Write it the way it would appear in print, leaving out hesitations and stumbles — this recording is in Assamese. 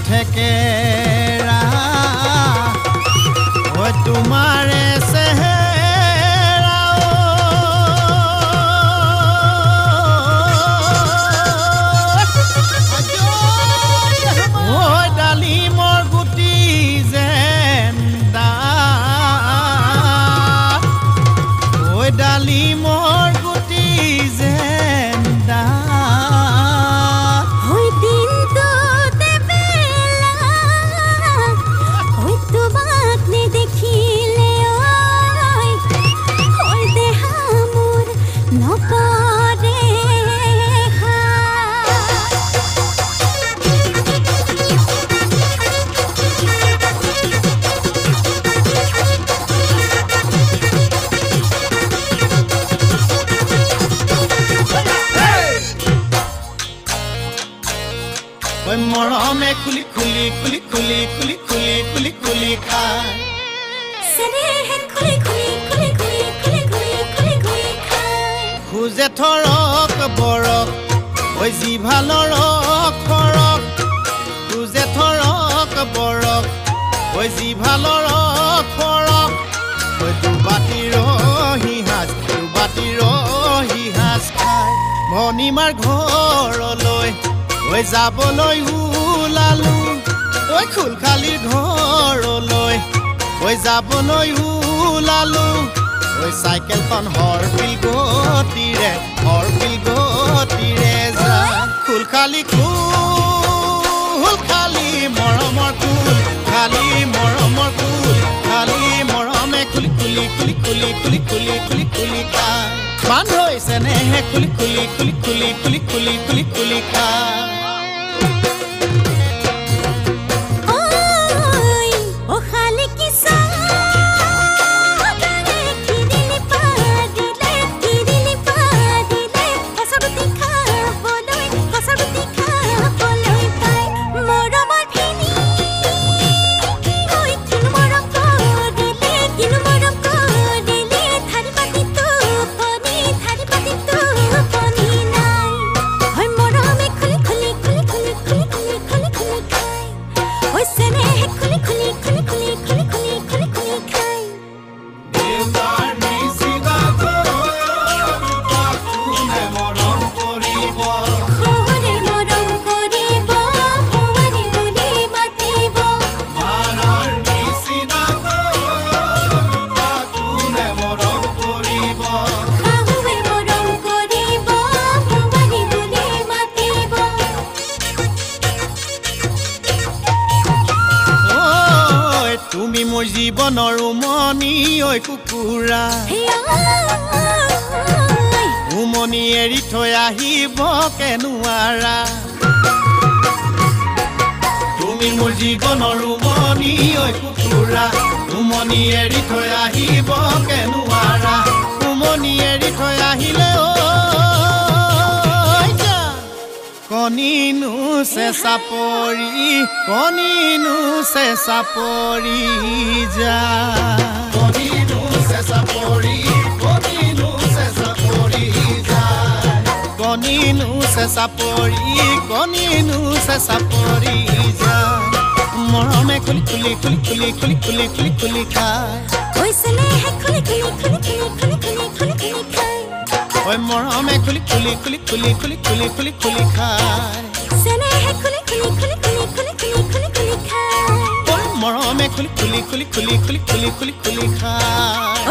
থেকেৰা ও তোমাৰে চেহেৰা ও ডালিমৰ গুটি যেন ও ডালিমৰ গুটি যেন মৰমে খুলি খুলি খুলি খুলি খুলি খুলি খুলি খুলি খায় স্নেহে খুলি খুলি খুলি খুলি খুলি খুলি খুলি খুলি খায় খুজে থৰক বৰক ঐ জিভালৰ খৰক খুজে থৰক বৰক ঐ জিভালৰ খৰক ঐ দুবাটিৰ হিহাজ খায় ভনীমাৰ ঘৰলৈ ঐ যাবলৈ ওলালো ঐ খুলখালিৰ ঘৰলৈ ঐ যাবলৈ ওলালো ঐ চাইকেলখন হৰপিল গতিৰে যায় খুলখালি খালি মৰমৰ কুল খালি মৰমৰ কুল খালি মৰমে খুলি খুলি খুলি খুলি খুলি খুলি খুলি খুলি খায় মান হৈছে নেহে খুলি খুলি খুলি খুলি খুলি খুলি খুলি খুলি খায় তুমি মোৰ জীৱনৰ উমনি ঐ কুকুৰা উমনি এৰি থৈ আহিব কেনুৱাৰা তুমি মোৰ জীৱনৰ উমনি ঐ কুকুৰা উমনি এৰি থৈ আহিব কেনুৱাৰা উমনি এৰি থৈ আহিলে কণিনো চেঁচা পৰি যা কণিনো চেঁচা পৰি যা কণিনো চেঁচা পৰি যা মৰমে খুলি খুলি খুলি খুলি খুলি খুলি খুলি খুলি খায় ঐ মৰমে খুলি খুলি খুলি খুলি খুলি খুলি খুলি খুলি খায় মৰমে খুলি খুলি খুলি খুলি খুলি খুলি খুলি খুলি খায়